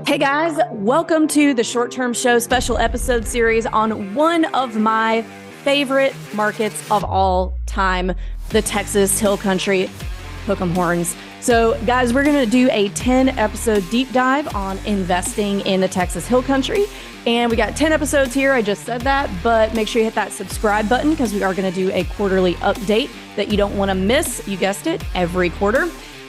Hey guys, welcome to the Short Term Show special episode series on one of my favorite markets of all time, the Texas Hill Country, Hook 'em Horns. So guys, we're going to do a 10 episode deep dive on investing in the Texas Hill Country. And we got 10 episodes here. I just said that, but make sure you hit that subscribe button because we are going to do a quarterly update that you don't want to miss. You guessed it, every quarter.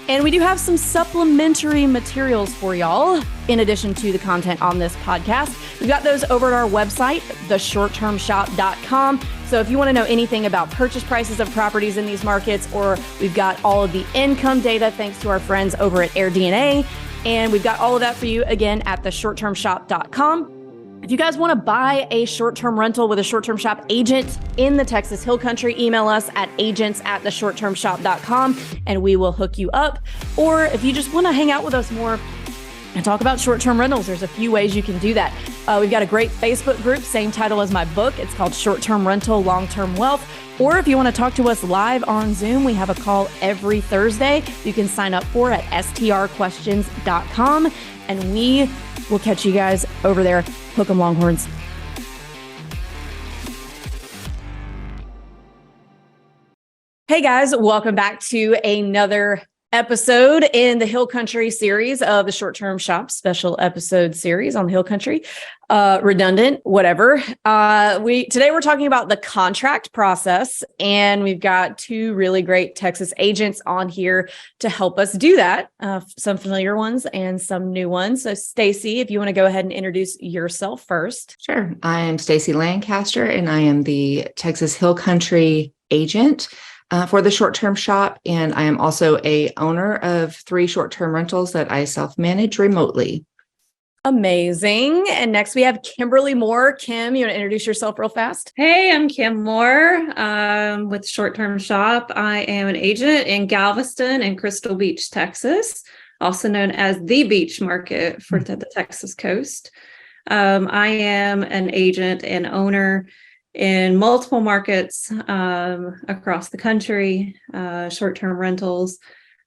And we do have some supplementary materials for y'all, in addition to the content on this podcast. We've got those over at our website, theshorttermshop.com. So if you want to know anything about purchase prices of properties in these markets, or we've got all of the income data thanks to our friends over at AirDNA. And we've got all of that for you, again, at theshorttermshop.com. If you guys want to buy a short-term rental with a short-term shop agent in the Texas Hill Country, email us at agents@theshorttermshop.com and we will hook you up. Or if you just want to hang out with us more and talk about short-term rentals, there's a few ways you can do that. We've got a great Facebook group, same title as my book. It's called Short-Term Rental, Long-Term Wealth. Or if you want to talk to us live on Zoom, we have a call every Thursday. You can sign up for at strquestions.com, and we will catch you guys over there. Hook 'em Longhorns. Hey guys, welcome back to another episode in the Hill Country series of the Short Term Shop special episode series on the Hill Country. Redundant, whatever. Today we're talking about the contract process, and we've got two really great Texas agents on here to help us do that. Some familiar ones and some new ones. So Stacy, if you want to go ahead and introduce yourself first. Sure. I am Stacy Lancaster, and I am the Texas Hill Country agent for the short-term shop. And I am also a owner of 3 short-term rentals that I self-manage remotely. Amazing. And next we have Kimberly Moore. Kim, you want to introduce yourself real fast? Hey, I'm Kim Moore with Short Term Shop. I am an agent in Galveston and Crystal Beach, Texas, also known as the beach market for the Texas coast. I am an agent and owner in multiple markets across the country, short-term rentals,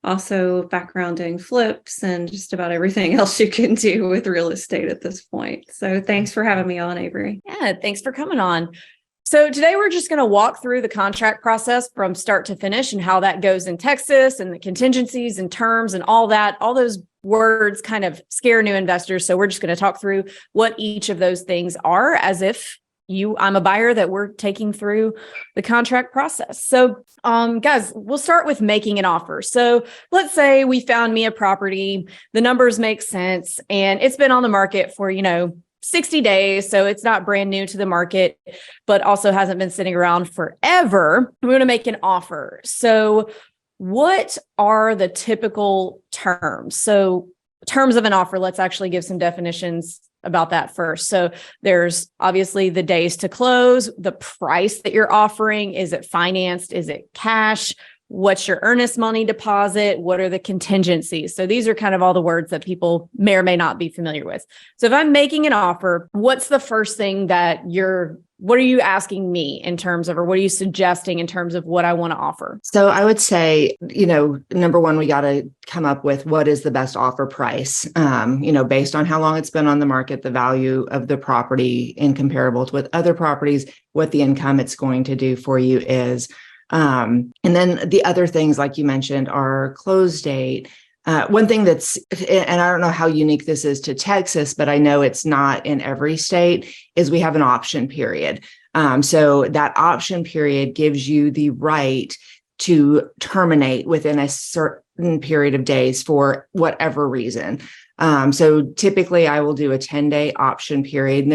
also background doing flips and just about everything else you can do with real estate at this point. So thanks for having me on, Avery. Yeah, thanks for coming on. So today we're just going to walk through the contract process from start to finish and how that goes in Texas and the contingencies and terms and all that. All those words kind of scare new investors. So we're just going to talk through what each of those things are as if I'm a buyer that we're taking through the contract process. So, guys, we'll start with making an offer. So let's say we found me a property, the numbers make sense, and it's been on the market for, 60 days. So it's not brand new to the market, but also hasn't been sitting around forever. We want to make an offer. So what are the typical terms? So terms of an offer, let's actually give some definitions about that first. So there's obviously the days to close, the price that you're offering. Is it financed? Is it cash? What's your earnest money deposit? What are the contingencies? So these are kind of all the words that people may or may not be familiar with. So if I'm making an offer, what's the first thing what are you asking me in terms of, or what are you suggesting in terms of what I want to offer? So I would say, number one, we got to come up with what is the best offer price, based on how long it's been on the market, the value of the property in comparable to with other properties, what the income it's going to do for you is. And then the other things, like you mentioned, are close date. One thing and I don't know how unique this is to Texas, but I know it's not in every state, is we have an option period. So that option period gives you the right to terminate within a certain period of days for whatever reason. So typically I will do a 10-day option period, and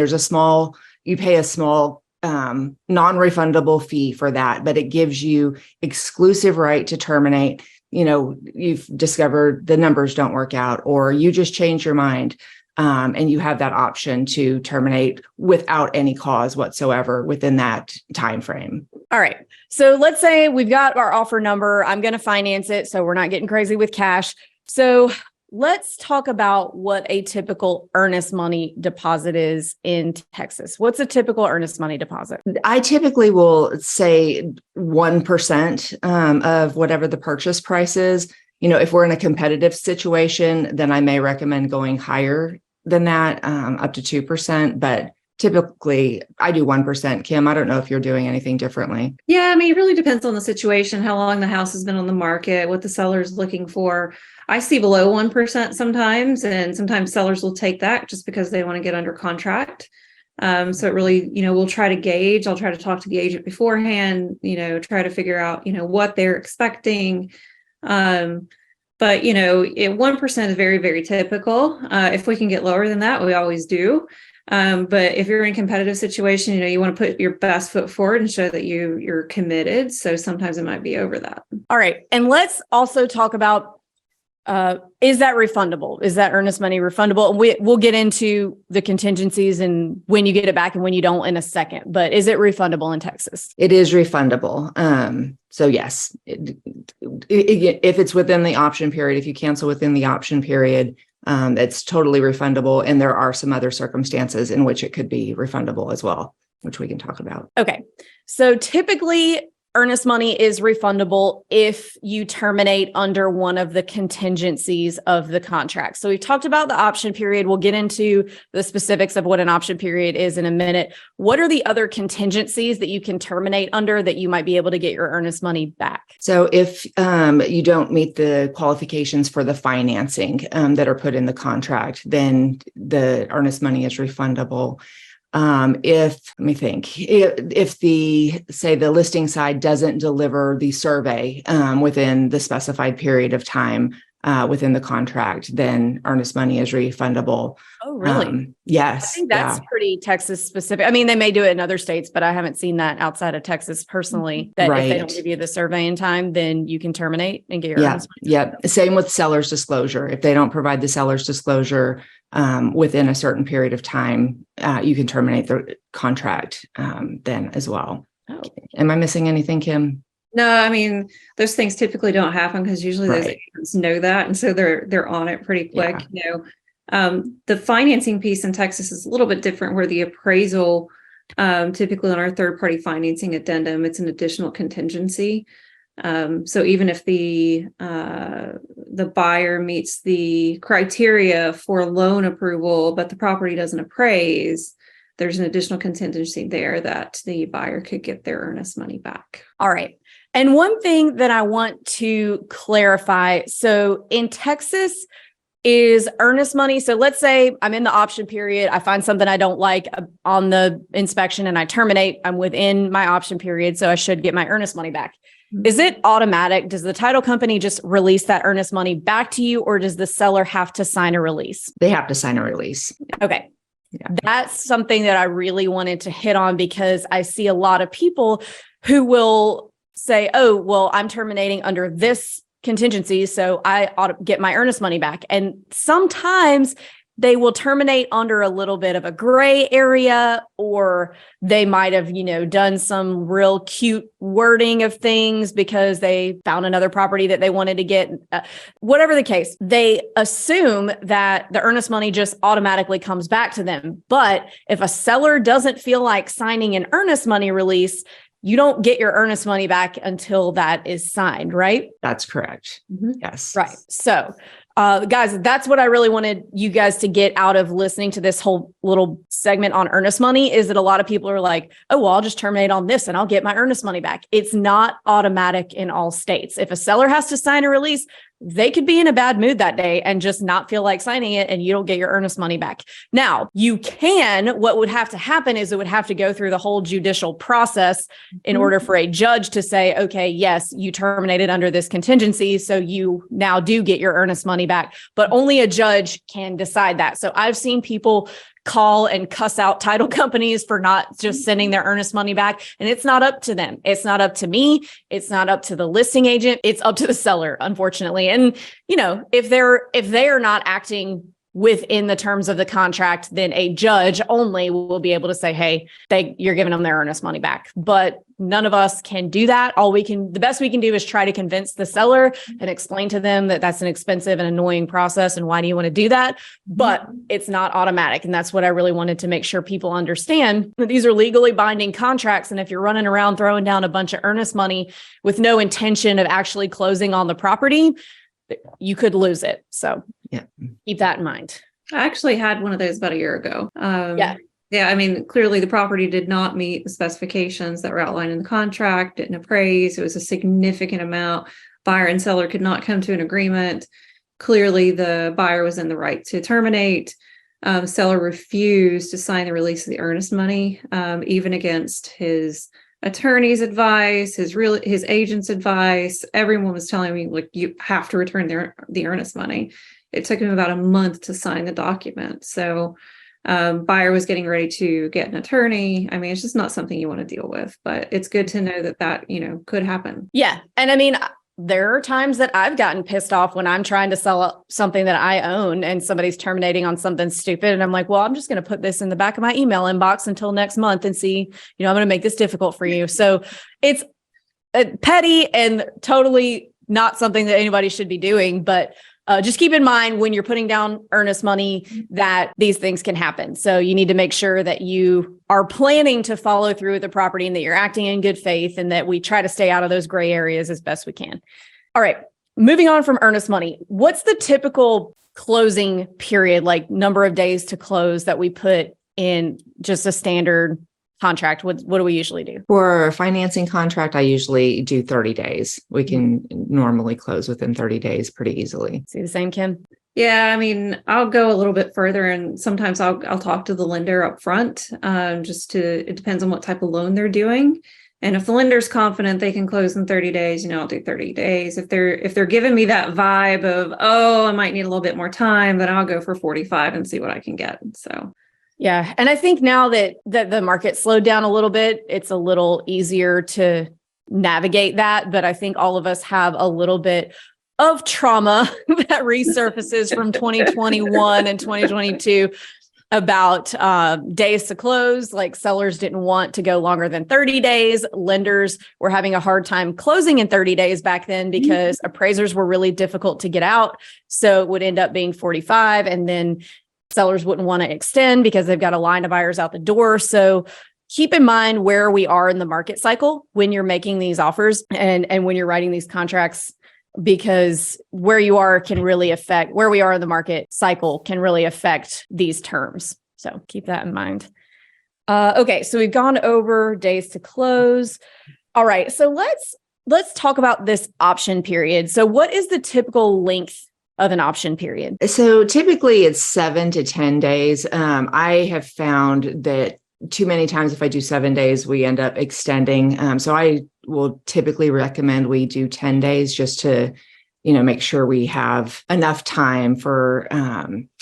you pay a small non-refundable fee for that, but it gives you exclusive right to terminate. You've discovered the numbers don't work out, or you just change your mind, and you have that option to terminate without any cause whatsoever within that time frame. All right. So let's say we've got our offer number. I'm going to finance it, so we're not getting crazy with cash. So let's talk about what a typical earnest money deposit is in Texas. What's a typical earnest money deposit? I typically will say 1% of whatever the purchase price is. If we're in a competitive situation, then I may recommend going higher than that, up to 2%, but typically I do 1%. Kim, I don't know if you're doing anything differently. Yeah, I mean, it really depends on the situation, how long the house has been on the market, what the seller's looking for. I see below 1% sometimes, and sometimes sellers will take that just because they want to get under contract. So it really, we'll try to gauge. I'll try to talk to the agent beforehand, try to figure out, what they're expecting. But, 1% is very, very typical. If we can get lower than that, we always do. But if you're in a competitive situation, you want to put your best foot forward and show that you're committed. So sometimes it might be over that. All right. And let's also talk about, is that refundable? Is that earnest money refundable? We'll get into the contingencies and when you get it back and when you don't in a second, but is it refundable in Texas? It is refundable. So yes, if it's within the option period, if you cancel within the option period, it's totally refundable. And there are some other circumstances in which it could be refundable as well, which we can talk about. Okay. So typically earnest money is refundable if you terminate under one of the contingencies of the contract. So we've talked about the option period. We'll get into the specifics of what an option period is in a minute. What are the other contingencies that you can terminate under that you might be able to get your earnest money back? So if you don't meet the qualifications for the financing that are put in the contract, then the earnest money is refundable. If the listing side doesn't deliver the survey within the specified period of time within the contract, then earnest money is refundable. Oh, really? Yes. I think that's pretty Texas specific. I mean, they may do it in other states, but I haven't seen that outside of Texas personally, that if they don't give you the survey in time, then you can terminate and get your earnest money. Yeah. Same with seller's disclosure. If they don't provide the seller's disclosure within a certain period of time, you can terminate the contract then as well. Oh. Am I missing anything, Kim? No, I mean, those things typically don't happen because usually those agents know that. And so they're on it pretty quick. The financing piece in Texas is a little bit different, where the appraisal, typically on our third party financing addendum, it's an additional contingency. So even if the buyer meets the criteria for loan approval, but the property doesn't appraise, there's an additional contingency there that the buyer could get their earnest money back. All right. And one thing that I want to clarify, so in Texas, is earnest money. So let's say I'm in the option period. I find something I don't like on the inspection and I terminate. I'm within my option period, so I should get my earnest money back. Is it automatic? Does the title company just release that earnest money back to you, or does the seller have to sign a release? They have to sign a release. Okay. Yeah. That's something that I really wanted to hit on, because I see a lot of people who will say, oh, well, I'm terminating under this contingency, so I ought to get my earnest money back. And sometimes they will terminate under a little bit of a gray area, or they might have, done some real cute wording of things because they found another property that they wanted to get. Whatever the case, they assume that the earnest money just automatically comes back to them. But if a seller doesn't feel like signing an earnest money release, you don't get your earnest money back until that is signed, right? That's correct. Mm-hmm. Yes. Right. So, guys, that's what I really wanted you guys to get out of listening to this whole little segment on earnest money, is that a lot of people are like, oh, well, I'll just terminate on this and I'll get my earnest money back. It's not automatic in all states. If a seller has to sign a release, they could be in a bad mood that day and just not feel like signing it, and you don't get your earnest money back. Now, what would have to happen is it would have to go through the whole judicial process in order for a judge to say, okay, yes, you terminated under this contingency, so you now do get your earnest money back. But only a judge can decide that. So I've seen people call and cuss out title companies for not just sending their earnest money back. And it's not up to them. It's not up to me. It's not up to the listing agent. It's up to the seller, unfortunately. And, if they are not acting within the terms of the contract, then a judge only will be able to say, hey, you're giving them their earnest money back. But none of us can do that. The best we can do is try to convince the seller and explain to them that that's an expensive and annoying process. And why do you want to do that? But it's not automatic. And that's what I really wanted to make sure people understand, that these are legally binding contracts. And if you're running around throwing down a bunch of earnest money with no intention of actually closing on the property, you could lose it. So keep that in mind. I actually had one of those about a year ago. Yeah. Yeah, I mean, clearly the property did not meet the specifications that were outlined in the contract, didn't appraise. It was a significant amount. Buyer and seller could not come to an agreement. Clearly, the buyer was in the right to terminate. Seller refused to sign the release of the earnest money, even against his attorney's advice, his agent's advice. Everyone was telling me, like, you have to return the earnest money. It took him about a month to sign the document. So buyer was getting ready to get an attorney. I mean, it's just not something you want to deal with, but it's good to know that could happen. Yeah. And I mean, there are times that I've gotten pissed off when I'm trying to sell something that I own and somebody's terminating on something stupid. And I'm like, well, I'm just going to put this in the back of my email inbox until next month and see, I'm going to make this difficult for you. So it's petty and totally not something that anybody should be doing. But just keep in mind when you're putting down earnest money that these things can happen. So you need to make sure that you are planning to follow through with the property and that you're acting in good faith and that we try to stay out of those gray areas as best we can. All right. Moving on from earnest money. What's the typical closing period, like number of days to close that we put in just a standard contract? What do we usually do? For a financing contract, I usually do 30 days. We can normally close within 30 days pretty easily. See the same, Kim? Yeah, I mean, I'll go a little bit further, and sometimes I'll talk to the lender up front. It depends on what type of loan they're doing. And if the lender's confident they can close in 30 days, I'll do 30 days. If they're giving me that vibe of, oh, I might need a little bit more time, then I'll go for 45 and see what I can get. So yeah. And I think now that the market slowed down a little bit, it's a little easier to navigate that. But I think all of us have a little bit of trauma that resurfaces from 2021 and 2022 about days to close. Like sellers didn't want to go longer than 30 days. Lenders were having a hard time closing in 30 days back then because appraisers were really difficult to get out. So it would end up being 45, and then sellers wouldn't want to extend because they've got a line of buyers out the door. So keep in mind where we are in the market cycle when you're making these offers and when you're writing these contracts, because where you are can really affect where we are in the market cycle can really affect these terms. So keep that in mind. Okay. So we've gone over days to close. All right. So let's talk about this option period. So what is the typical length of an option period? So typically it's 7 to 10 days. I have found that too many times if I do 7 days, we end up extending. So I will typically recommend we do 10 days just to, make sure we have enough time for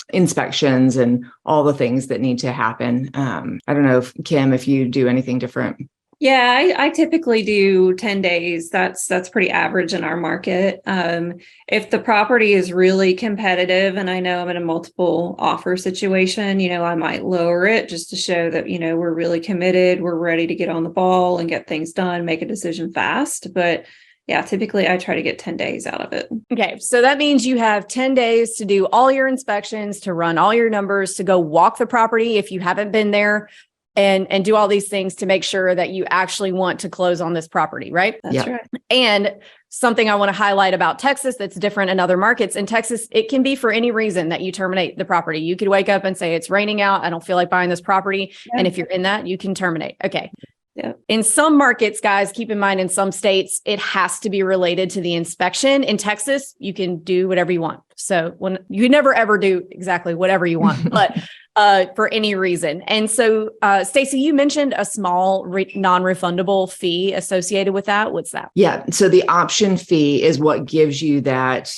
inspections and all the things that need to happen. I don't know, Kim, if you do anything different. Yeah, I typically do 10 days. That's pretty average in our market. If the property is really competitive and I know I'm in a multiple offer situation, I might lower it just to show that, we're really committed. We're ready to get on the ball and get things done, make a decision fast. But yeah, typically I try to get 10 days out of it. Okay. So that means you have 10 days to do all your inspections, to run all your numbers, to go walk the property if you haven't been there, and do all these things to make sure that you actually want to close on this property, right? That's right. And something I want to highlight about Texas that's different in other markets. In Texas, it can be for any reason that you terminate the property. You could wake up and say, it's raining out, I don't feel like buying this property. Yeah. And if you're in that, you can terminate. Okay. Yeah. In some markets, guys, keep in mind, in some states, it has to be related to the inspection. In Texas, you can do whatever you want. So when you never ever do exactly whatever you want, but for any reason. And so, Stacey, you mentioned a small non-refundable fee associated with that. What's that? Yeah. So the option fee is what gives you that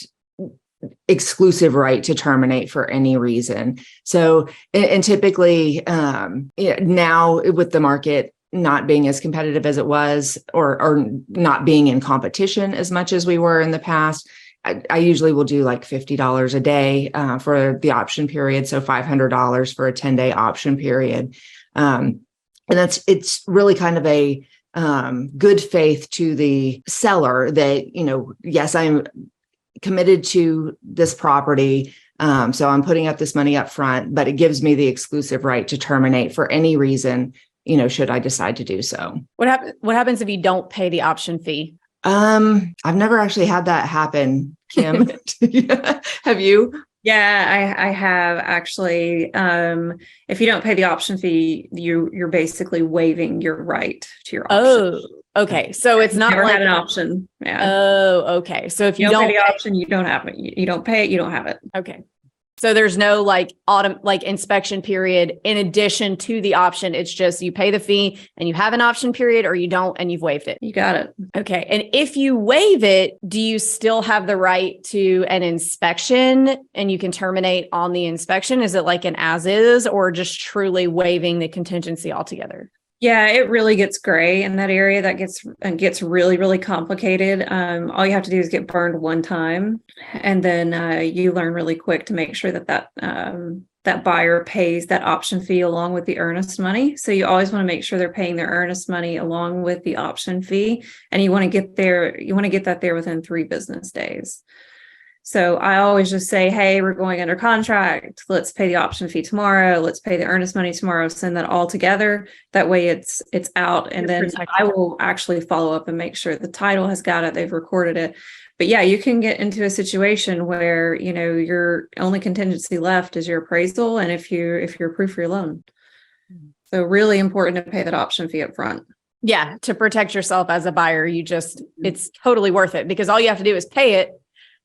exclusive right to terminate for any reason. So, and typically now with the market not being as competitive as it was, or not being in competition as much as we were in the past, I usually will do like $50 a day for the option period. So $500 for a 10-day option period. And it's really kind of a good faith to the seller that, yes, I'm committed to this property. So I'm putting up this money up front, but it gives me the exclusive right to terminate for any reason, should I decide to do so. What happens if you don't pay the option fee? I've never actually had that happen, Kim. Have you? Yeah, I have actually. If you don't pay the option fee, you're basically waiving your right to your option. Oh, okay. So it's not Never like had an option. Yeah. Oh, okay. So if You you don't pay don't the option, you don't have it. You don't pay it, you don't have it. okay. So there's no like inspection period in addition to the option. It's just you pay the fee and you have an option period, or you don't and you've waived it. You got it. Okay. And if you waive it, do you still have the right to an inspection and you can terminate on the inspection? Is it like an as is, or just truly waiving the contingency altogether? Yeah, it really gets gray in that area. That gets really, really complicated. All you have to do is get burned one time, and then you learn really quick to make sure that buyer pays that option fee along with the earnest money. So you always want to make sure they're paying their earnest money along with the option fee, and you want to get that there within 3 business days. So I always just say, hey, we're going under contract. Let's pay the option fee tomorrow. Let's pay the earnest money tomorrow. Send that all together. That way it's out. And then I will actually follow up and make sure the title has got it. They've recorded it. But yeah, you can get into a situation where, your only contingency left is your appraisal. And if you're approved for your loan. So really important to pay that option fee up front. Yeah. To protect yourself as a buyer, it's totally worth it, because all you have to do is pay it.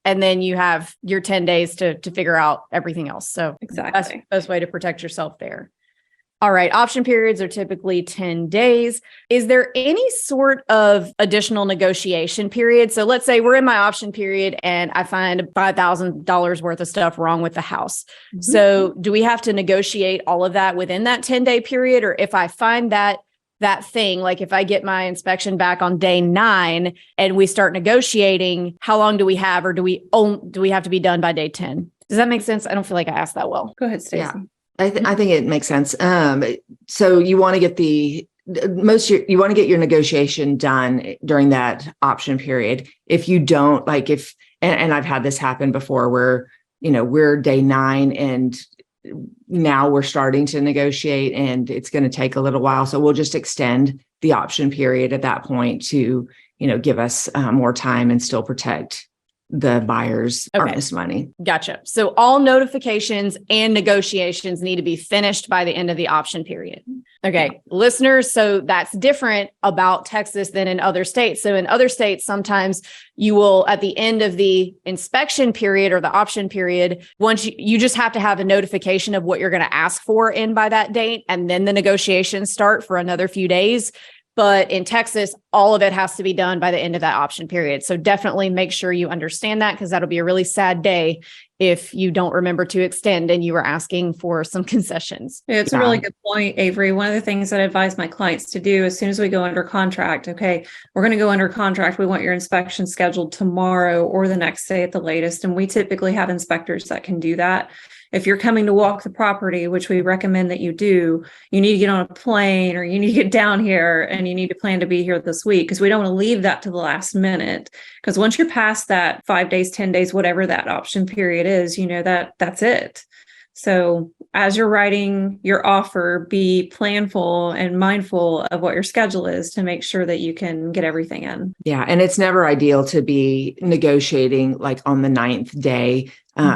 And then you have your 10 days to figure out everything else. So exactly, that's the best way to protect yourself there. All right. Option periods are typically 10 days. Is there any sort of additional negotiation period? So let's say we're in my option period and I find $5,000 worth of stuff wrong with the house. Mm-hmm. So do we have to negotiate all of that within that 10-day period? Or if I find that thing, like if I get my inspection back on day 9 and we start negotiating, how long do we have, or do we have to be done by day 10? Does that make sense? I don't feel like I asked that well. Go ahead, Stacey. Yeah, I think it makes sense. So you want to get your negotiation done during that option period. If you don't, and I've had this happen before where, we're day 9 and now we're starting to negotiate and it's going to take a little while. So we'll just extend the option period at that point to, give us more time and still protect the buyer's earnest money. Gotcha. So all notifications and negotiations need to be finished by the end of the option period. Okay, listeners. So that's different about Texas than in other states. So in other states, sometimes you will, at the end of the inspection period or the option period, once you just have to have a notification of what you're going to ask for in by that date. And then the negotiations start for another few days. But in Texas, all of it has to be done by the end of that option period. So definitely make sure you understand that, because that'll be a really sad day if you don't remember to extend and you are asking for some concessions. Yeah, it's a really good point, Avery. One of the things that I advise my clients to do as soon as we go under contract, okay, we're going to go under contract. We want your inspection scheduled tomorrow or the next day at the latest. And we typically have inspectors that can do that. If you're coming to walk the property, which we recommend that you do, you need to get on a plane or you need to get down here and you need to plan to be here this week, because we don't want to leave that to the last minute. Because once you're past that 5 days, 10 days, whatever that option period is, that's it. So as you're writing your offer, be planful and mindful of what your schedule is to make sure that you can get everything in. Yeah. And it's never ideal to be negotiating like on the 9th day,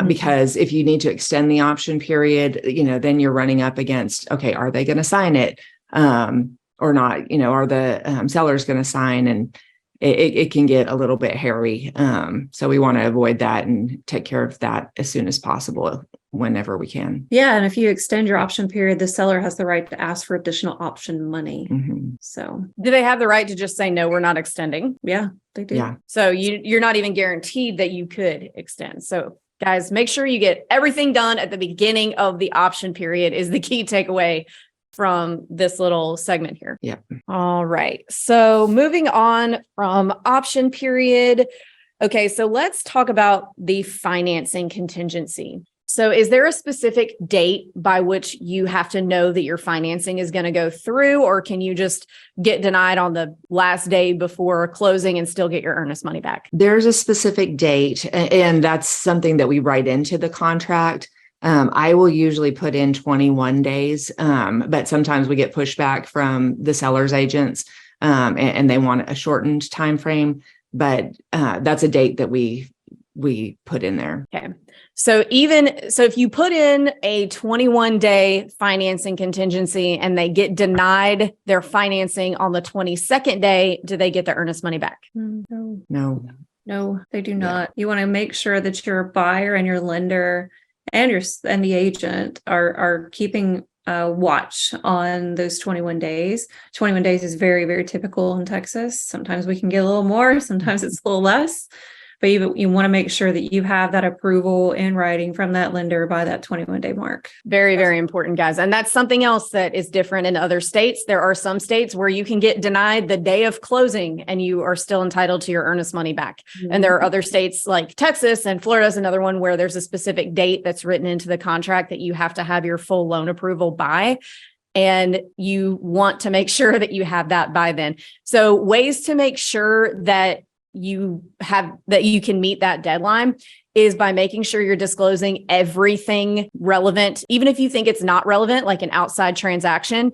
because if you need to extend the option period, then you're running up against, okay, are they going to sign it or not? Are the sellers going to sign? And it can get a little bit hairy. So we want to avoid that and take care of that as soon as possible, whenever we can. Yeah. And if you extend your option period, the seller has the right to ask for additional option money. Mm-hmm. So do they have the right to just say, no, we're not extending? Yeah, they do. Yeah. So you're not even guaranteed that you could extend. So guys, make sure you get everything done at the beginning of the option period is the key takeaway from this little segment here. Yeah. All right. So moving on from option period. Okay. So let's talk about the financing contingency. So is there a specific date by which you have to know that your financing is going to go through, or can you just get denied on the last day before closing and still get your earnest money back? There's a specific date, and that's something that we write into the contract. I will usually put in 21 days, but sometimes we get pushback from the seller's agents, and they want a shortened time frame. But that's a date that we we put in there. Okay. So if you put in a 21-day financing contingency and they get denied their financing on the 22nd day, do they get their earnest money back? No, they do not. You want to make sure that your buyer and your lender and the agent are keeping watch on those 21 days. 21 days is very, very typical in Texas. Sometimes we can get a little more, sometimes it's a little less. But you want to make sure that you have that approval in writing from that lender by that 21-day mark. Very, very important, guys. And that's something else that is different in other states. There are some states where you can get denied the day of closing and you are still entitled to your earnest money back. Mm-hmm. And there are other states like Texas, and Florida is another one where there's a specific date that's written into the contract that you have to have your full loan approval by. And you want to make sure that you have that by then. So ways to make sure that you can meet that deadline is by making sure you're disclosing everything relevant, even if you think it's not relevant, like an outside transaction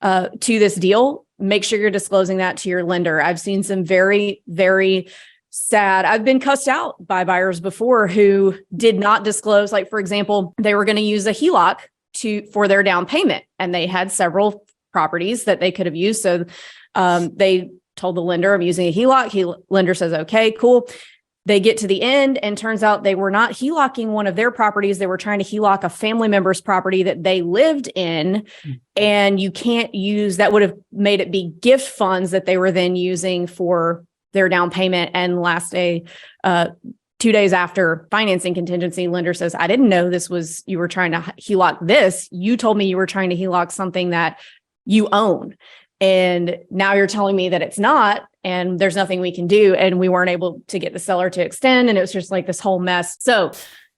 to this deal. Make sure you're disclosing that to your lender. I've seen some very, very sad. I've been cussed out by buyers before who did not disclose, like, for example, they were going to use a HELOC for their down payment, and they had several properties that they could have used. So they told the lender, I'm using a HELOC. Lender says, okay, cool. They get to the end and turns out they were not HELOCing one of their properties. They were trying to HELOC a family member's property that they lived in. And you can't use, that would have made it be gift funds that they were then using for their down payment. And last day, 2 days after financing contingency, lender says, I didn't know you were trying to HELOC this. You told me you were trying to HELOC something that you own. And now you're telling me that it's not, and there's nothing we can do. And we weren't able to get the seller to extend. And it was just like this whole mess. So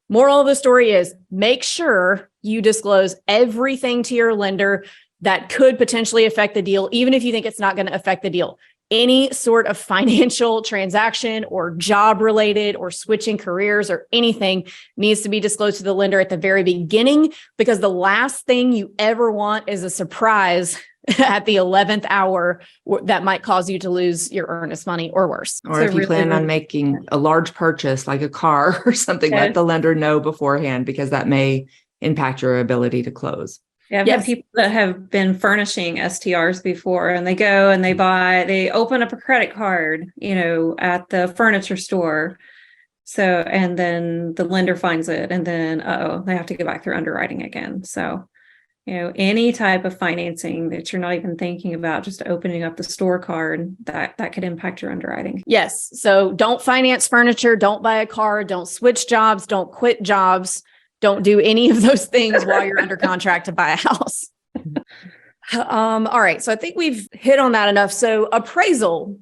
moral of the story is make sure you disclose everything to your lender that could potentially affect the deal, even if you think it's not going to affect the deal. Any sort of financial transaction or job related or switching careers or anything needs to be disclosed to the lender at the very beginning, because the last thing you ever want is a surprise at the 11th hour that might cause you to lose your earnest money or worse. Or if you plan on making a large purchase like a car or something, let the lender know beforehand, because that may impact your ability to close. Yeah, I've had people that have been furnishing STRs before, and they go and they open up a credit card, at the furniture store. So, and then the lender finds it, and then, they have to go back through underwriting again. So, any type of financing that you're not even thinking about, just opening up the store card, that could impact your underwriting. Yes. So don't finance furniture, don't buy a car, don't switch jobs, don't quit jobs. Don't do any of those things while you're under contract to buy a house. All right. So I think we've hit on that enough. So appraisal,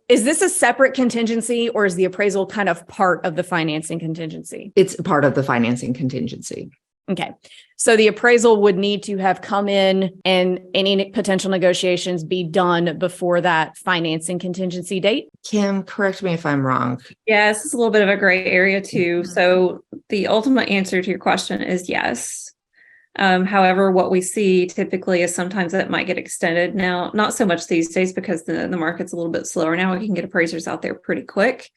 is this a separate contingency, or is the appraisal kind of part of the financing contingency? It's part of the financing contingency. Okay. So the appraisal would need to have come in, and any potential negotiations be done before that financing contingency date. Kim, correct me if I'm wrong. Yeah, this is a little bit of a gray area too. So the ultimate answer to your question is yes. However, what we see typically is sometimes that might get extended. Now, not so much these days because the market's a little bit slower now. We can get appraisers out there pretty quick,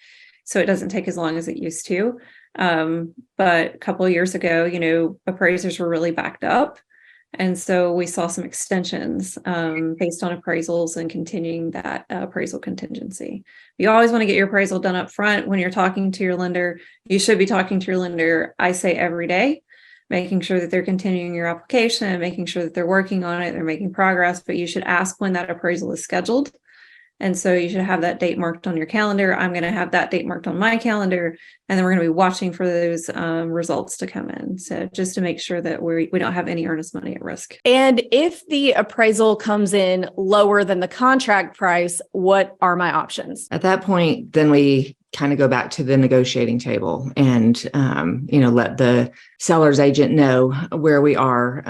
so it doesn't take as long as it used to. But a couple of years ago, appraisers were really backed up. And so we saw some extensions based on appraisals and continuing that appraisal contingency. You always want to get your appraisal done up front when you're talking to your lender. You should be talking to your lender, I say, every day, making sure that they're continuing your application, making sure that they're working on it, they're making progress, but you should ask when that appraisal is scheduled. And so you should have that date marked on your calendar. I'm going to have that date marked on my calendar, and then we're going to be watching for those results to come in. So just to make sure that we don't have any earnest money at risk. And if the appraisal comes in lower than the contract price, what are my options? At that point, then we kind of go back to the negotiating table and, let the seller's agent know where we are.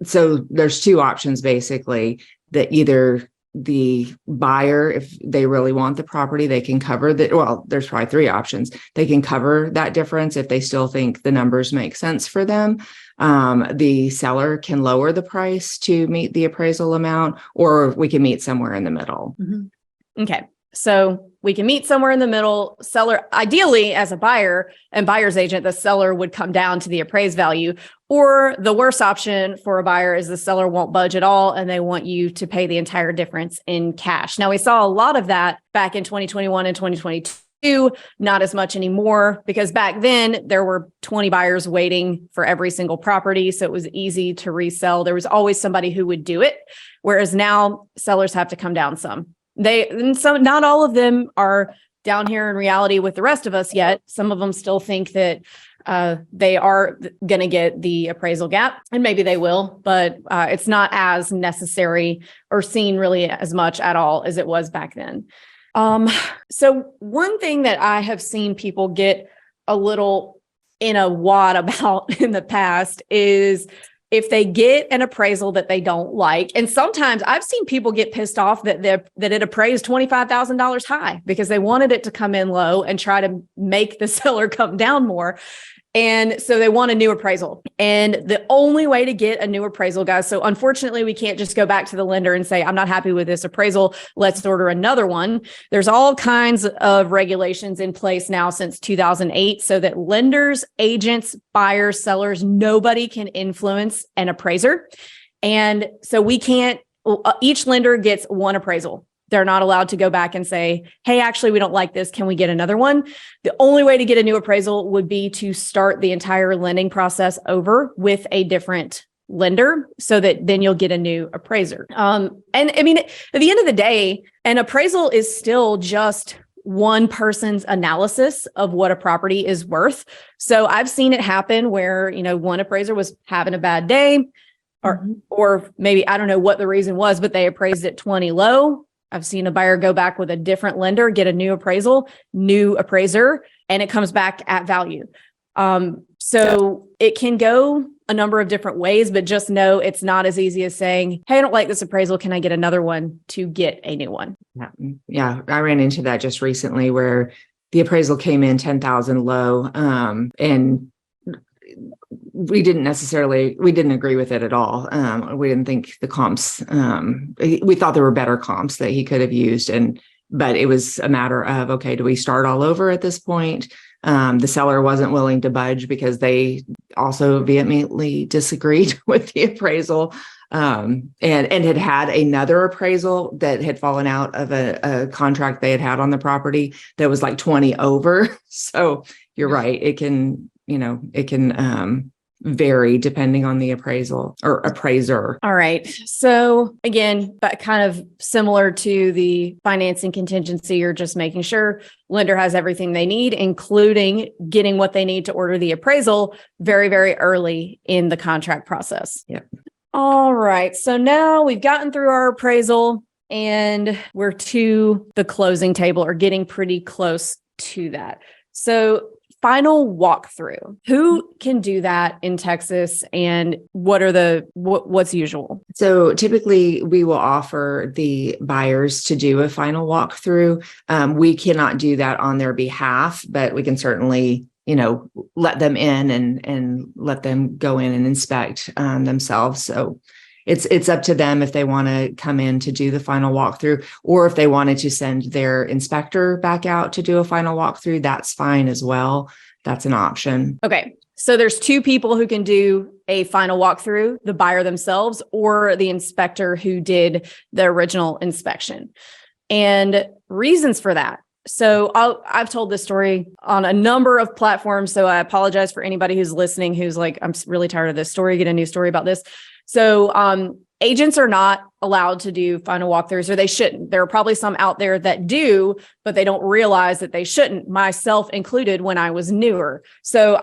So there's two options, basically, that either the buyer, if they really want the property, they can cover that. Well, there's probably three options. They can cover that difference if they still think the numbers make sense for them. The seller can lower the price to meet the appraisal amount, or we can meet somewhere in the middle. Mm-hmm. Okay. So we can meet somewhere in the middle. Seller, ideally as a buyer and buyer's agent, the seller would come down to the appraised value. Or the worst option for a buyer is the seller won't budge at all and they want you to pay the entire difference in cash. Now, we saw a lot of that back in 2021 and 2022, not as much anymore, because back then there were 20 buyers waiting for every single property. So it was easy to resell. There was always somebody who would do it. Whereas now sellers have to come down some. Not all of them are down here in reality with the rest of us yet. Some of them still think that they are going to get the appraisal gap, and maybe they will, but it's not as necessary or seen really as much at all as it was back then. So one thing that I have seen people get a little in a wad about in the past is if they get an appraisal that they don't like. And sometimes I've seen people get pissed off that it appraised $25,000 high because they wanted it to come in low and try to make the seller come down more. And so they want a new appraisal. And the only way to get a new appraisal, guys, so unfortunately, we can't just go back to the lender and say, I'm not happy with this appraisal, let's order another one. There's all kinds of regulations in place now since 2008 so that lenders, agents, buyers, sellers, nobody can influence an appraiser. And so we can't, each lender gets one appraisal. They're not allowed to go back and say, hey, actually, we don't like this. Can we get another one? The only way to get a new appraisal would be to start the entire lending process over with a different lender so that then you'll get a new appraiser. And I mean, at the end of the day, an appraisal is still just one person's analysis of what a property is worth. So I've seen it happen where, one appraiser was having a bad day or maybe, I don't know what the reason was, but they appraised it 20 low. I've seen a buyer go back with a different lender, get a new appraisal, new appraiser, and it comes back at value. So it can go a number of different ways, but just know it's not as easy as saying, hey, I don't like this appraisal. Can I get another one to get a new one? Yeah. I ran into that just recently where the appraisal came in 10,000 low, and we didn't agree with it at all. We didn't think the comps, we thought there were better comps that he could have used. But it was a matter of, okay, do we start all over at this point? The seller wasn't willing to budge because they also vehemently disagreed with the appraisal, and had another appraisal that had fallen out of a contract they had on the property that was like 20 over. So you're right. It can vary depending on the appraisal or appraiser. All right. So again, but kind of similar to the financing contingency, you're just making sure lender has everything they need, including getting what they need to order the appraisal very, very early in the contract process. Yep. All right. So now we've gotten through our appraisal and we're to the closing table or getting pretty close to that. So final walkthrough. Who can do that in Texas, and what's usual? So typically we will offer the buyers to do a final walkthrough. We cannot do that on their behalf, but we can certainly, let them in and let them go in and inspect themselves. So it's up to them if they want to come in to do the final walkthrough, or if they wanted to send their inspector back out to do a final walkthrough, that's fine as well. That's an option. Okay. So there's two people who can do a final walkthrough, the buyer themselves or the inspector who did the original inspection. And reasons for that. So I've told this story on a number of platforms. So I apologize for anybody who's listening, who's like, I'm really tired of this story, get a new story about this. So agents are not allowed to do final walkthroughs, or they shouldn't. There are probably some out there that do, but they don't realize that they shouldn't, myself included when I was newer. So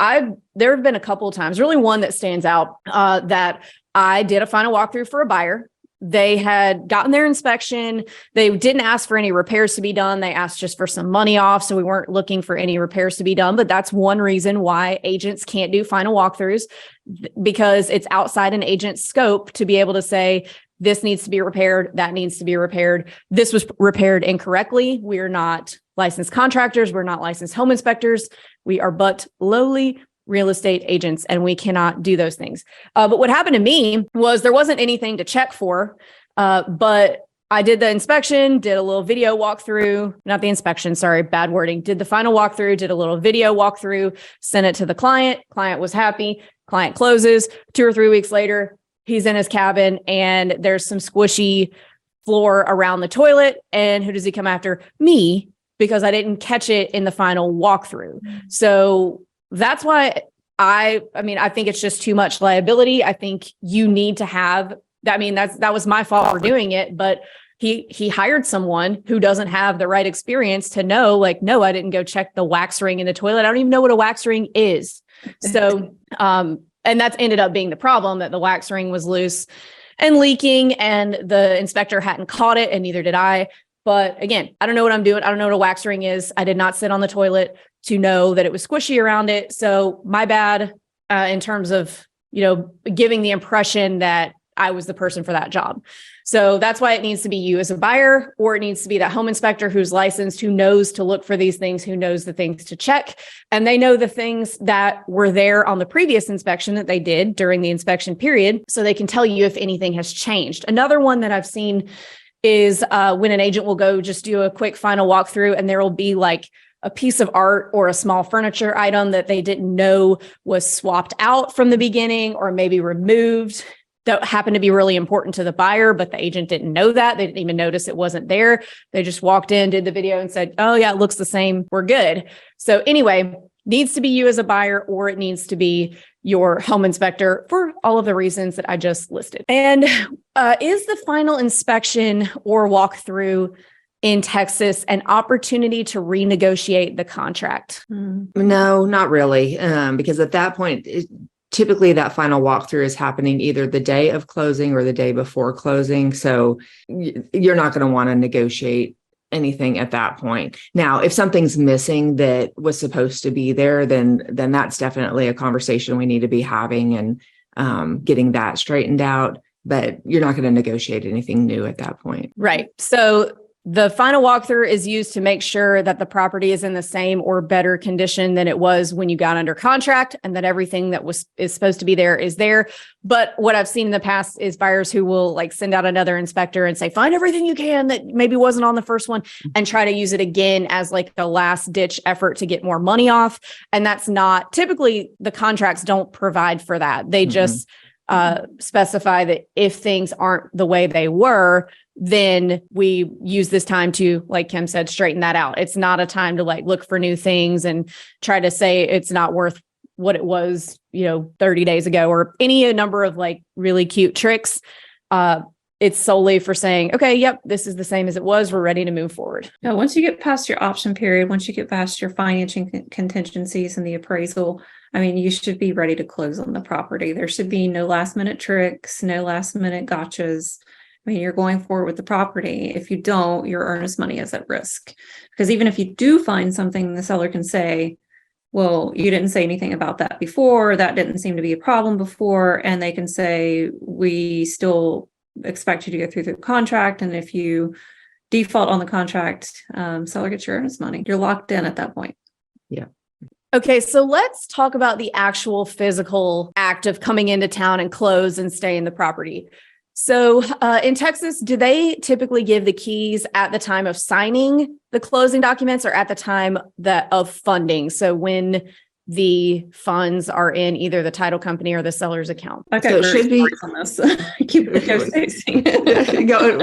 there have been a couple of times, really one that stands out, that I did a final walkthrough for a buyer. They had gotten their inspection. They didn't ask for any repairs to be done. They asked just for some money off. So we weren't looking for any repairs to be done. But that's one reason why agents can't do final walkthroughs, because it's outside an agent's scope to be able to say, this needs to be repaired, that needs to be repaired. This was repaired incorrectly. We're not licensed contractors. We're not licensed home inspectors. We are but lowly real estate agents, and we cannot do those things. But what happened to me was there wasn't anything to check for, but I did the inspection, did a little video walkthrough, not the inspection, sorry, bad wording. Did the final walkthrough, did a little video walkthrough, sent it to the client. Client was happy. Client closes. 2 or 3 weeks later, he's in his cabin and there's some squishy floor around the toilet. And who does he come after? Me, because I didn't catch it in the final walkthrough. So that's why I think it's just too much liability. I think you need to have, that was my fault for doing it, but he hired someone who doesn't have the right experience to know, like, no, I didn't go check the wax ring in the toilet. I don't even know what a wax ring is. So, and that's ended up being the problem, that the wax ring was loose and leaking and the inspector hadn't caught it and neither did I. But again, I don't know what I'm doing. I don't know what a wax ring is. I did not sit on the toilet to know that it was squishy around it. So my bad in terms of, giving the impression that I was the person for that job. So that's why it needs to be you as a buyer, or it needs to be that home inspector who's licensed, who knows to look for these things, who knows the things to check. And they know the things that were there on the previous inspection that they did during the inspection period. So they can tell you if anything has changed. Another one that I've seen is when an agent will go just do a quick final walkthrough and there will be like a piece of art or a small furniture item that they didn't know was swapped out from the beginning or maybe removed, that happened to be really important to the buyer, but the agent didn't know that. They didn't even notice it wasn't there. They just walked in, did the video and said, oh yeah, it looks the same. We're good. So anyway, needs to be you as a buyer, or it needs to be your home inspector for all of the reasons that I just listed. And is the final inspection or walkthrough in Texas an opportunity to renegotiate the contract? No, not really. Because at that point, typically that final walkthrough is happening either the day of closing or the day before closing. So you're not going to want to negotiate anything at that point. Now, if something's missing that was supposed to be there, then that's definitely a conversation we need to be having and getting that straightened out. But you're not going to negotiate anything new at that point. Right. So the final walkthrough is used to make sure that the property is in the same or better condition than it was when you got under contract, and that everything that is supposed to be there is there. But what I've seen in the past is buyers who will like send out another inspector and say, find everything you can that maybe wasn't on the first one, and try to use it again as like a last ditch effort to get more money off. And that's not typically, the contracts don't provide for that. They just specify that if things aren't the way they were, then we use this time to, like Kim said, straighten that out. It's not a time to like look for new things and try to say it's not worth what it was, 30 days ago, or any number of like really cute tricks. It's solely for saying, okay, yep, this is the same as it was. We're ready to move forward. Now, once you get past your option period, once you get past your financing contingencies and the appraisal, you should be ready to close on the property. There should be no last minute tricks, no last minute gotchas. You're going forward with the property. If you don't, your earnest money is at risk. Because even if you do find something, the seller can say, well, you didn't say anything about that before. That didn't seem to be a problem before. And they can say, we still expect you to go through the contract. And if you default on the contract, seller gets your earnest money. You're locked in at that point. Yeah. Okay, so let's talk about the actual physical act of coming into town and close and stay in the property. So in Texas, do they typically give the keys at the time of signing the closing documents or at the time of funding? So when the funds are in either the title company or the seller's account. Okay, so it should be on this. Keep spacing.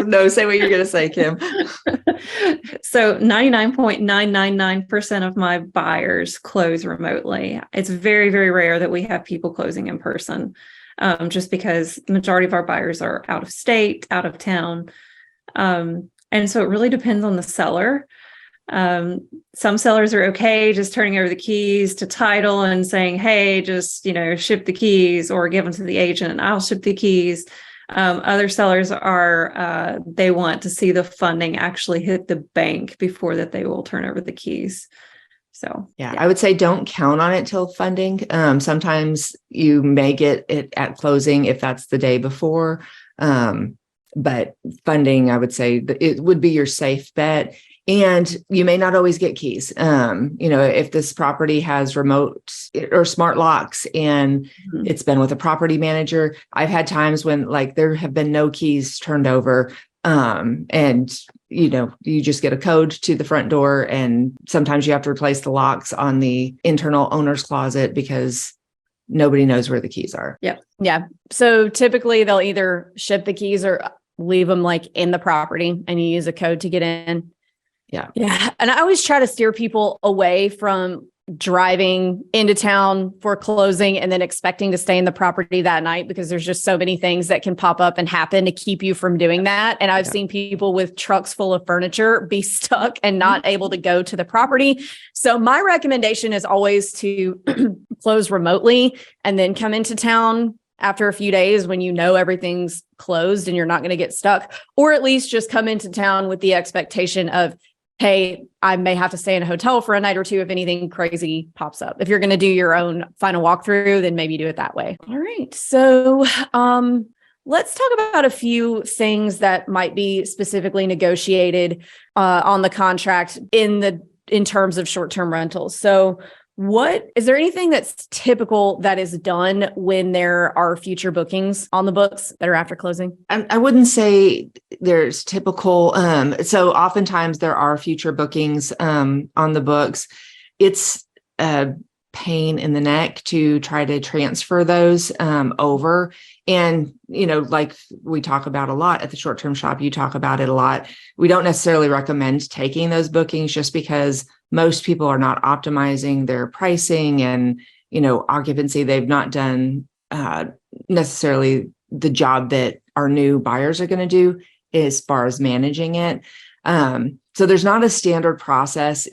No, say what you're going to say, Kim. So 99.999% of my buyers close remotely. It's very, very rare that we have people closing in person. Just because the majority of our buyers are out of state, out of town. And so it really depends on the seller. Some sellers are okay just turning over the keys to title and saying, hey, just, ship the keys or give them to the agent and I'll ship the keys. Other sellers are, they want to see the funding actually hit the bank before that they will turn over the keys. So, yeah, I would say don't count on it till funding. Sometimes you may get it at closing if that's the day before. But funding, I would say it would be your safe bet. And you may not always get keys. If this property has remote or smart locks and it's been with a property manager, I've had times when like there have been no keys turned over. And, you just get a code to the front door, and sometimes you have to replace the locks on the internal owner's closet because nobody knows where the keys are. Yep. Yeah. So typically they'll either ship the keys or leave them like in the property, and you use a code to get in. Yeah. Yeah. And I always try to steer people away from driving into town for closing and then expecting to stay in the property that night, because there's just so many things that can pop up and happen to keep you from doing that. And I've seen people with trucks full of furniture be stuck and not able to go to the property. So my recommendation is always to close remotely and then come into town after a few days when you know everything's closed and you're not going to get stuck, or at least just come into town with the expectation of, hey, I may have to stay in a hotel for a night or two if anything crazy pops up. If you're going to do your own final walkthrough, then maybe do it that way. All right. So let's talk about a few things that might be specifically negotiated on the contract in terms of short-term rentals. So is there anything that's typical that is done when there are future bookings on the books that are after closing? I wouldn't say there's typical. So oftentimes there are future bookings on the books. It's a pain in the neck to try to transfer those over. And, like we talk about a lot at the short-term shop, you talk about it a lot. We don't necessarily recommend taking those bookings just because most people are not optimizing their pricing and, occupancy. They've not done necessarily the job that our new buyers are going to do as far as managing it. So there's not a standard process.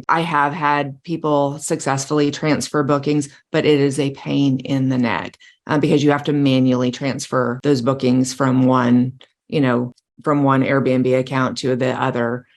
I have had people successfully transfer bookings, but it is a pain in the neck because you have to manually transfer those bookings from one Airbnb account to the other.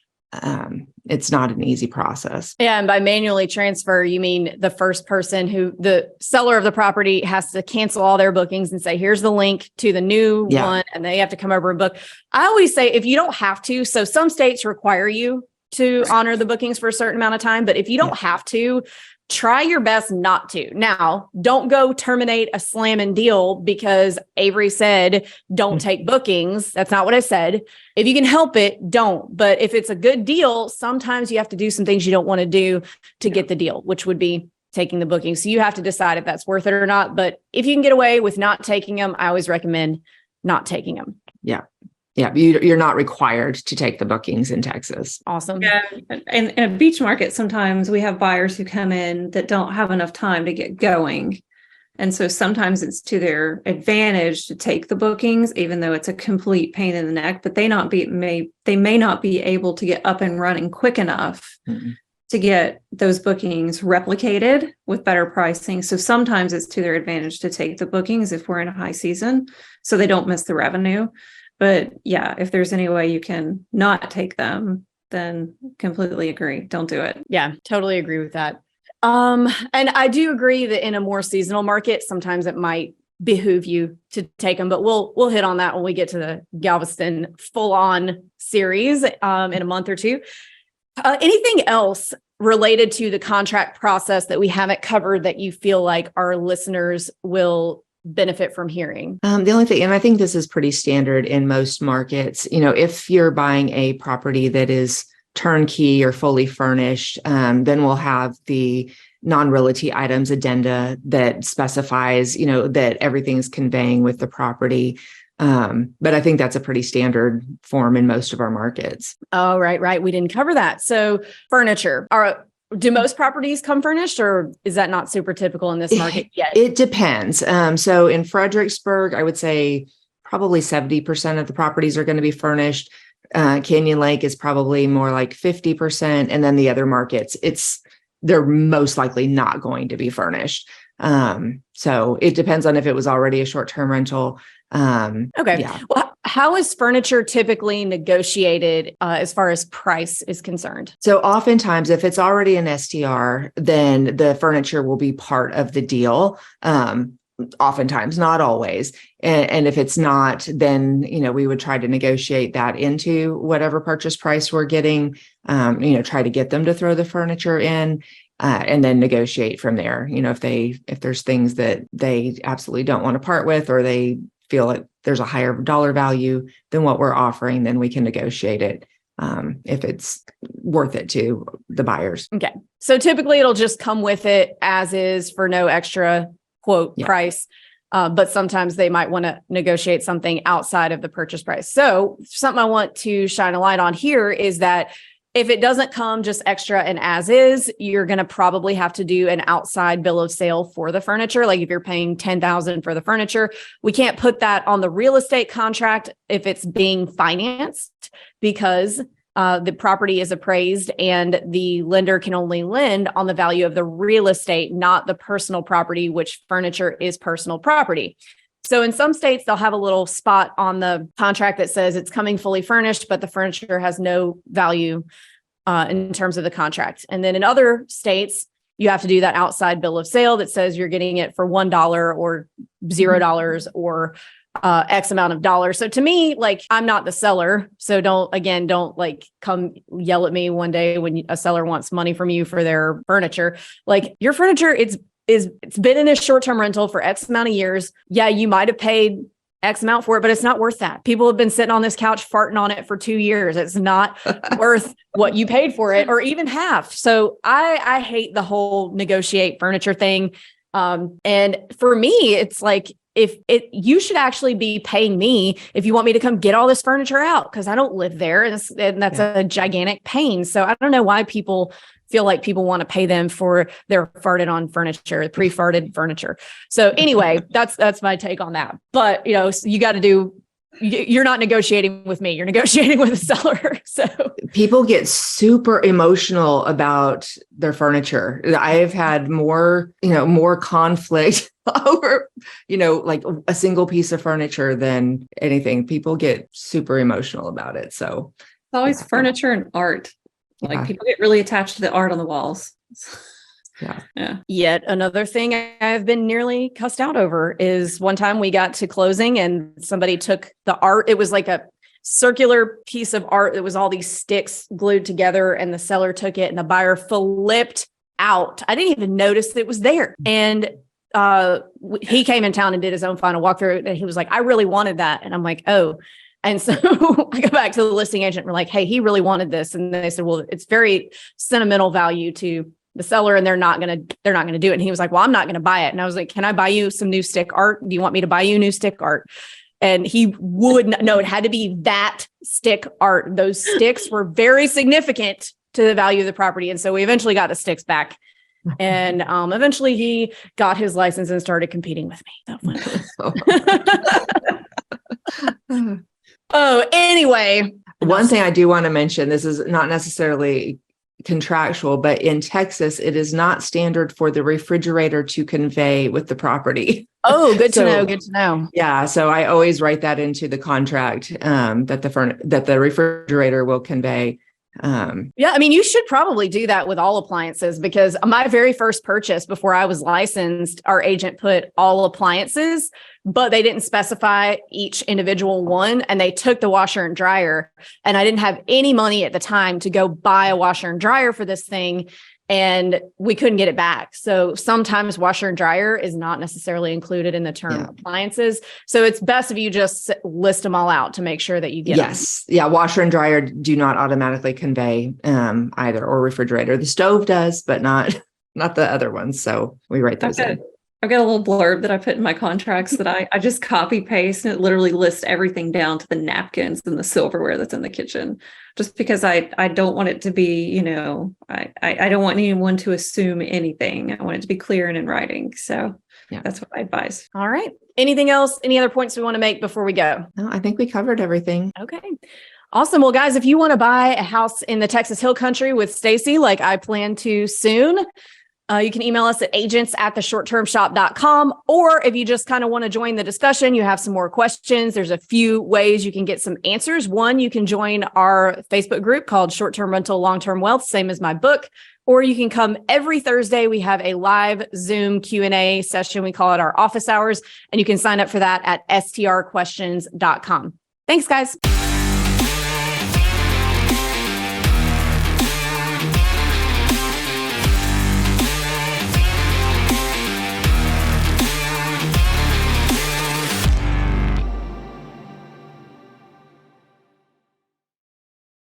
It's not an easy process. Yeah. And by manually transfer, you mean the first person the seller of the property has to cancel all their bookings and say, here's the link to the new one. And they have to come over and book. I always say, if you don't have to, so some states require you to honor the bookings for a certain amount of time, but if you don't have to, try your best not to. Now, don't go terminate a slamming deal because Avery said, don't take bookings. That's not what I said. If you can help it, don't. But if it's a good deal, sometimes you have to do some things you don't want to do to get the deal, which would be taking the booking. So you have to decide if that's worth it or not. But if you can get away with not taking them, I always recommend not taking them. Yeah. Yeah, you're not required to take the bookings in Texas. Awesome. Yeah. And in a beach market, sometimes we have buyers who come in that don't have enough time to get going. And so sometimes it's to their advantage to take the bookings, even though it's a complete pain in the neck, but they may not be able to get up and running quick enough to get those bookings replicated with better pricing. So sometimes it's to their advantage to take the bookings if we're in a high season, so they don't miss the revenue. But yeah, if there's any way you can not take them, then completely agree. Don't do it. Yeah, totally agree with that. And I do agree that in a more seasonal market, sometimes it might behoove you to take them, but we'll hit on that when we get to the Galveston full-on series in a month or two. Anything else related to the contract process that we haven't covered that you feel like our listeners will benefit from hearing? The only thing, and I think this is pretty standard in most markets, if you're buying a property that is turnkey or fully furnished, then we'll have the non-realty items addenda that specifies, that everything's conveying with the property. But I think that's a pretty standard form in most of our markets. Oh, right. We didn't cover that. So furniture, do most properties come furnished, or is that not super typical in this market yet? It depends. So in Fredericksburg, I would say probably 70% of the properties are going to be furnished. Canyon Lake is probably more like 50%. And then the other markets, they're most likely not going to be furnished. So it depends on if it was already a short-term rental. Okay. Yeah. Well, how is furniture typically negotiated as far as price is concerned? So oftentimes, if it's already an STR, then the furniture will be part of the deal. Oftentimes, not always. And if it's not, then, we would try to negotiate that into whatever purchase price we're getting, try to get them to throw the furniture in. And then negotiate from there. If there's things that they absolutely don't want to part with, or they feel like there's a higher dollar value than what we're offering, then we can negotiate it if it's worth it to the buyers. Okay. So typically it'll just come with it as is for no extra quote price. But sometimes they might want to negotiate something outside of the purchase price. So something I want to shine a light on here is that if it doesn't come just extra and as is, you're going to probably have to do an outside bill of sale for the furniture. Like if you're paying $10,000 for the furniture, we can't put that on the real estate contract if it's being financed, because the property is appraised and the lender can only lend on the value of the real estate, not the personal property, which furniture is personal property. So in some states, they'll have a little spot on the contract that says it's coming fully furnished, but the furniture has no value in terms of the contract. And then in other states, you have to do that outside bill of sale that says you're getting it for $1 or $0 or X amount of dollars. So to me, like, I'm not the seller. So don't like come yell at me one day when a seller wants money from you for their furniture. Like, your furniture, it's been in a short-term rental for X amount of years. Yeah, you might have paid X amount for it, but it's not worth that. People have been sitting on this couch farting on it for 2 years. It's not worth what you paid for it, or even half. So I hate the whole negotiate furniture thing. And for me, it's like, you should actually be paying me if you want me to come get all this furniture out, because I don't live there, and that's a gigantic pain. So I don't know why people feel like people want to pay them for their farted on furniture, pre-farted furniture. So anyway, that's my take on that. But you got to do. You're not negotiating with me. You're negotiating with the seller. So people get super emotional about their furniture. I've had more conflict over, like a single piece of furniture than anything. People get super emotional about it. So it's always furniture and art. Like people get really attached to the art on the walls. Yeah. Yet another thing I've been nearly cussed out over is one time we got to closing and somebody took the art. It was like a circular piece of art. It was all these sticks glued together, and the seller took it and the buyer flipped out. I didn't even notice it was there. And he came in town and did his own final walkthrough, and he was like, I really wanted that. And I'm like, oh. And so I go back to the listing agent. We're like, hey, he really wanted this. And they said, well, it's very sentimental value to the seller, and they're not going to do it. And he was like, well, I'm not going to buy it. And I was like, can I buy you some new stick art? Do you want me to buy you new stick art? And he would not. No, it had to be that stick art. Those sticks were very significant to the value of the property. And so we eventually got the sticks back. And eventually he got his license and started competing with me. Oh, anyway. One thing I do want to mention, this is not necessarily contractual, but in Texas, it is not standard for the refrigerator to convey with the property. Oh, good to know. Good to know. Yeah. So I always write that into the contract that the refrigerator will convey. Yeah, I mean, you should probably do that with all appliances, because my very first purchase before I was licensed, our agent put all appliances, but they didn't specify each individual one. And they took the washer and dryer, and I didn't have any money at the time to go buy a washer and dryer for this thing. And we couldn't get it back. So sometimes washer and dryer is not necessarily included in the term appliances. So it's best if you just list them all out to make sure that you get them. Yeah. Washer and dryer do not automatically convey either, or refrigerator. The stove does, but not the other ones. So we write those in. I've got a little blurb that I put in my contracts that I just copy paste, and it literally lists everything down to the napkins and the silverware that's in the kitchen, just because I don't want it to be, I don't want anyone to assume anything. I want it to be clear and in writing. So that's what I advise. All right. Anything else? Any other points we want to make before we go? No, I think we covered everything. Okay. Awesome. Well, guys, if you want to buy a house in the Texas Hill Country with Stacy, like I plan to soon, you can email us at agents@theshorttermshop.com. Or if you just kind of want to join the discussion, you have some more questions, there's a few ways you can get some answers. One, you can join our Facebook group called Short Term Rental, Long Term Wealth, same as my book. Or you can come every Thursday. We have a live Zoom Q&A session. We call it our office hours. And you can sign up for that at strquestions.com. Thanks, guys.